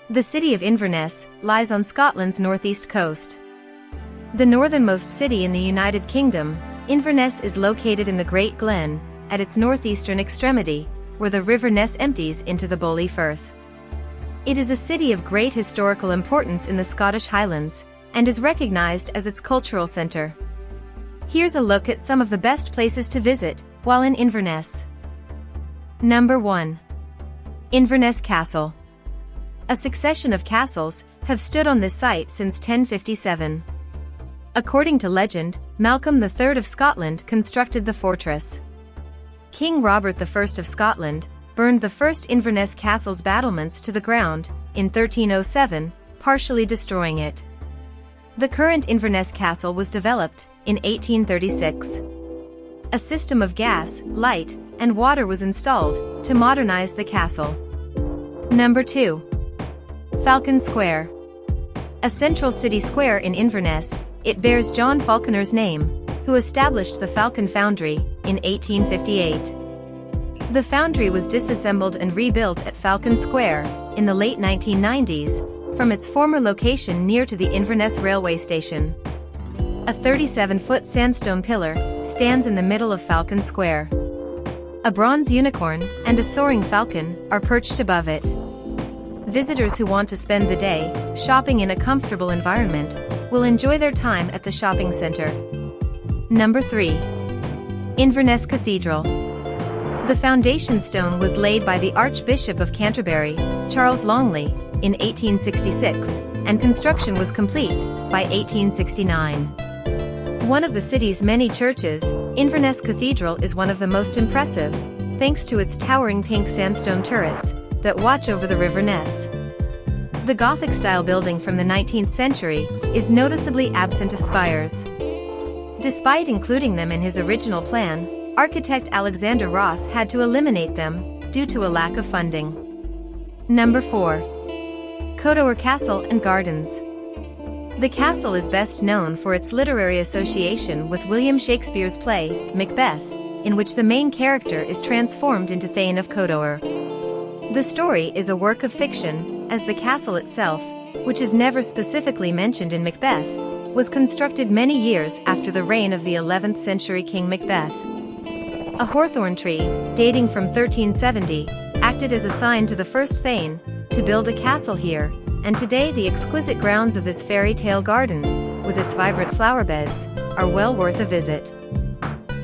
The city of Inverness lies on Scotland's northeast coast. The northernmost city in the United Kingdom, Inverness is located in the Great Glen, at its northeastern extremity, where the River Ness empties into the Beauly Firth. It is a city of great historical importance in the Scottish Highlands, and is recognized as its cultural centre. Here's a look at some of the best places to visit while in Inverness. Number 1. Inverness Castle. A succession of castles have stood on this site since 1057. According to legend, Malcolm III of Scotland constructed the fortress. King Robert I of Scotland burned the first Inverness Castle's battlements to the ground in 1307, partially destroying it. The current Inverness Castle was developed in 1836. A system of gas, light, and water was installed to modernize the castle. Number 2. Falcon Square. A central city square in Inverness, it bears John Falconer's name, who established the Falcon Foundry in 1858. The foundry was disassembled and rebuilt at Falcon Square in the late 1990s from its former location near to the Inverness railway station. A 37-foot sandstone pillar stands in the middle of Falcon Square. A bronze unicorn and a soaring falcon are perched above it. Visitors who want to spend the day shopping in a comfortable environment will enjoy their time at the shopping center. Number 3. Inverness Cathedral. The foundation stone was laid by the Archbishop of Canterbury, Charles Longley, in 1866, and construction was complete by 1869. One of the city's many churches, Inverness Cathedral is one of the most impressive, thanks to its towering pink sandstone turrets that watch over the River Ness. The Gothic-style building from the 19th century is noticeably absent of spires. Despite including them in his original plan, architect Alexander Ross had to eliminate them due to a lack of funding. Number 4. Cawdor Castle and Gardens. The castle is best known for its literary association with William Shakespeare's play, Macbeth, in which the main character is transformed into Thane of Cawdor. The story is a work of fiction, as the castle itself, which is never specifically mentioned in Macbeth, was constructed many years after the reign of the 11th century King Macbeth. A hawthorn tree, dating from 1370, acted as a sign to the first Thane to build a castle here, and today the exquisite grounds of this fairy tale garden, with its vibrant flower beds, are well worth a visit.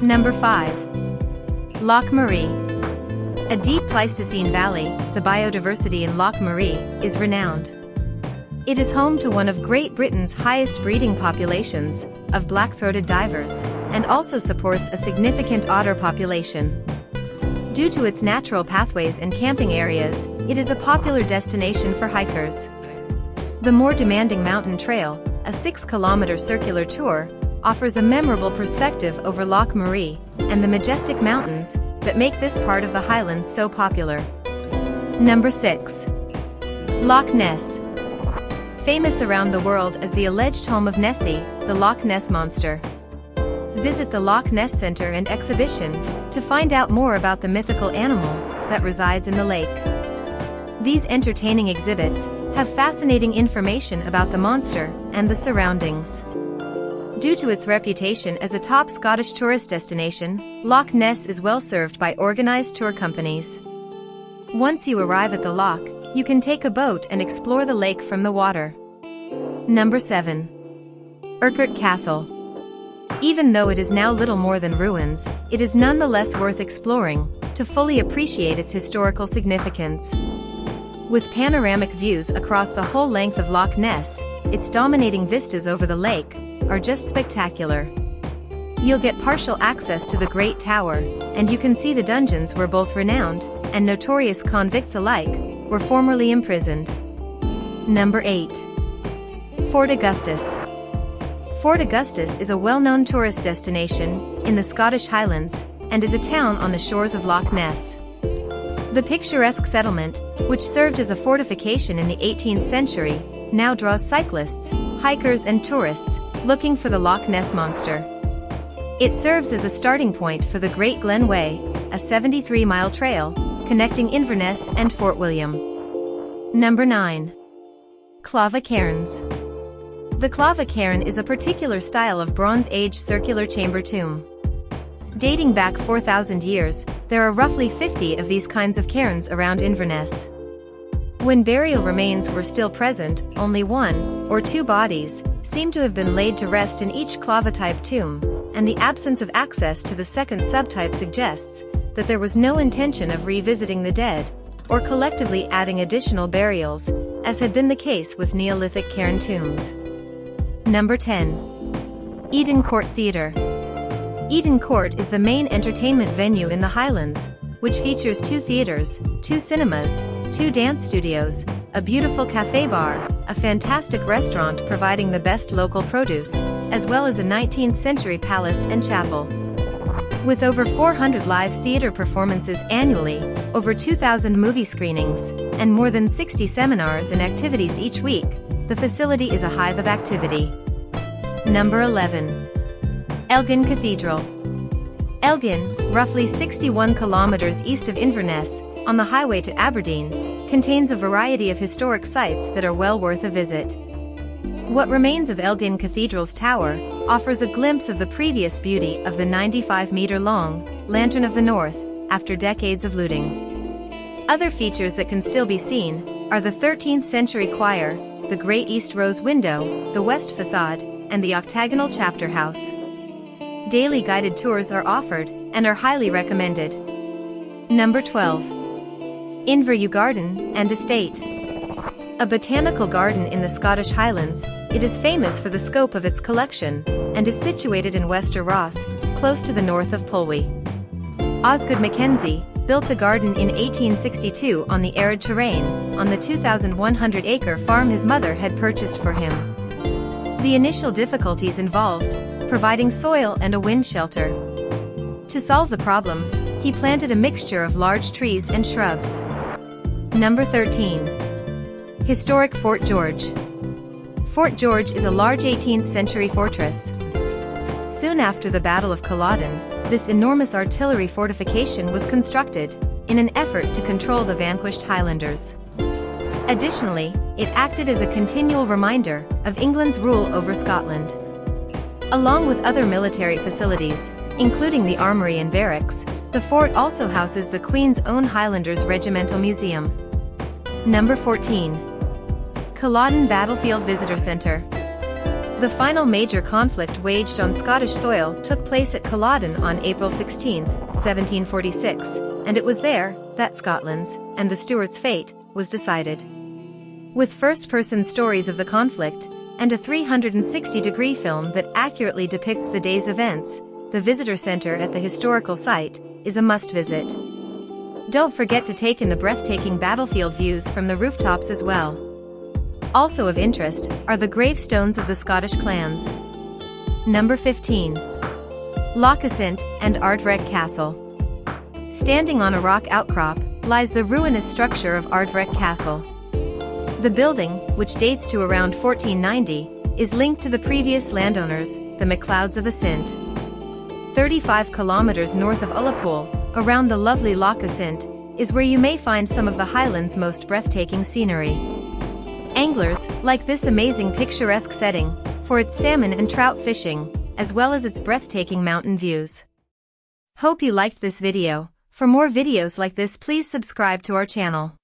Number 5. Loch Marie. A deep Pleistocene valley, the biodiversity in Loch Marie is renowned. It is home to one of Great Britain's highest breeding populations of black-throated divers, and also supports a significant otter population. Due to its natural pathways and camping areas, it is a popular destination for hikers. The more demanding mountain trail, a 6-kilometer circular tour, offers a memorable perspective over Loch Marie and the majestic mountains that make this part of the Highlands so popular. Number 6. Loch Ness. Famous around the world as the alleged home of Nessie, the Loch Ness Monster. Visit the Loch Ness Center and exhibition to find out more about the mythical animal that resides in the lake. These entertaining exhibits have fascinating information about the monster and the surroundings. Due to its reputation as a top Scottish tourist destination, Loch Ness is well served by organized tour companies. Once you arrive at the loch, you can take a boat and explore the lake from the water. Number 7. Urquhart Castle. Even though it is now little more than ruins, it is nonetheless worth exploring to fully appreciate its historical significance. With panoramic views across the whole length of Loch Ness, its dominating vistas over the lake are just spectacular. You'll get partial access to the Great Tower, and you can see the dungeons where both renowned and notorious convicts alike were formerly imprisoned. Number 8. Fort Augustus. Fort Augustus is a well-known tourist destination in the Scottish Highlands and is a town on the shores of Loch Ness. The picturesque settlement, which served as a fortification in the 18th century, now draws cyclists, hikers and tourists looking for the Loch Ness Monster. It serves as a starting point for the Great Glen Way, a 73-mile trail connecting Inverness and Fort William. Number 9. Clava Cairns. The Clava Cairn is a particular style of Bronze Age circular chamber tomb. Dating back 4,000 years, there are roughly 50 of these kinds of cairns around Inverness. When burial remains were still present, only one or two bodies seem to have been laid to rest in each Clava-type tomb, and the absence of access to the second subtype suggests that there was no intention of revisiting the dead, or collectively adding additional burials, as had been the case with Neolithic cairn tombs. Number 10. Eden Court Theatre. Eden Court is the main entertainment venue in the Highlands, which features 2 theatres, 2 cinemas, 2 dance studios, a beautiful cafe bar, a fantastic restaurant providing the best local produce, as well as a 19th century palace and chapel. With over 400 live theatre performances annually, over 2,000 movie screenings, and more than 60 seminars and activities each week, the facility is a hive of activity. Number 11. Elgin Cathedral. Elgin, roughly 61 kilometers east of Inverness, on the highway to Aberdeen, contains a variety of historic sites that are well worth a visit. What remains of Elgin Cathedral's tower offers a glimpse of the previous beauty of the 95-meter-long Lantern of the North, after decades of looting. Other features that can still be seen are the 13th century choir, the Great East Rose Window, the West Facade, and the octagonal chapter house. Daily guided tours are offered and are highly recommended. Number 12. Inverness Garden and Estate. A botanical garden in the Scottish Highlands, it is famous for the scope of its collection, and is situated in Wester Ross, close to the north of Pulwey. Osgood Mackenzie built the garden in 1862 on the arid terrain, on the 2,100-acre farm his mother had purchased for him. The initial difficulties involved providing soil and a wind shelter. To solve the problems, he planted a mixture of large trees and shrubs. Number 13. Historic Fort George. Fort George is a large 18th century fortress. Soon after the Battle of Culloden, this enormous artillery fortification was constructed, in an effort to control the vanquished Highlanders. Additionally, it acted as a continual reminder of England's rule over Scotland. Along with other military facilities, including the armory and barracks, the fort also houses the Queen's Own Highlanders Regimental Museum. Number 14. Culloden Battlefield Visitor Centre. The final major conflict waged on Scottish soil took place at Culloden on April 16, 1746, and it was there that Scotland's and the Stuarts' fate was decided. With first-person stories of the conflict, and a 360-degree film that accurately depicts the day's events, the visitor center at the historical site is a must-visit. Don't forget to take in the breathtaking battlefield views from the rooftops as well. Also of interest are the gravestones of the Scottish clans. Number 15. Loch Assynt and Ardvreck Castle. Standing on a rock outcrop lies the ruinous structure of Ardvreck Castle. The building, which dates to around 1490, is linked to the previous landowners, the MacLeods of Assynt. 35 kilometers north of Ullapool, around the lovely Loch Assynt, is where you may find some of the Highlands' most breathtaking scenery. Anglers like this amazing picturesque setting for its salmon and trout fishing, as well as its breathtaking mountain views. Hope you liked this video. For more videos like this, please subscribe to our channel.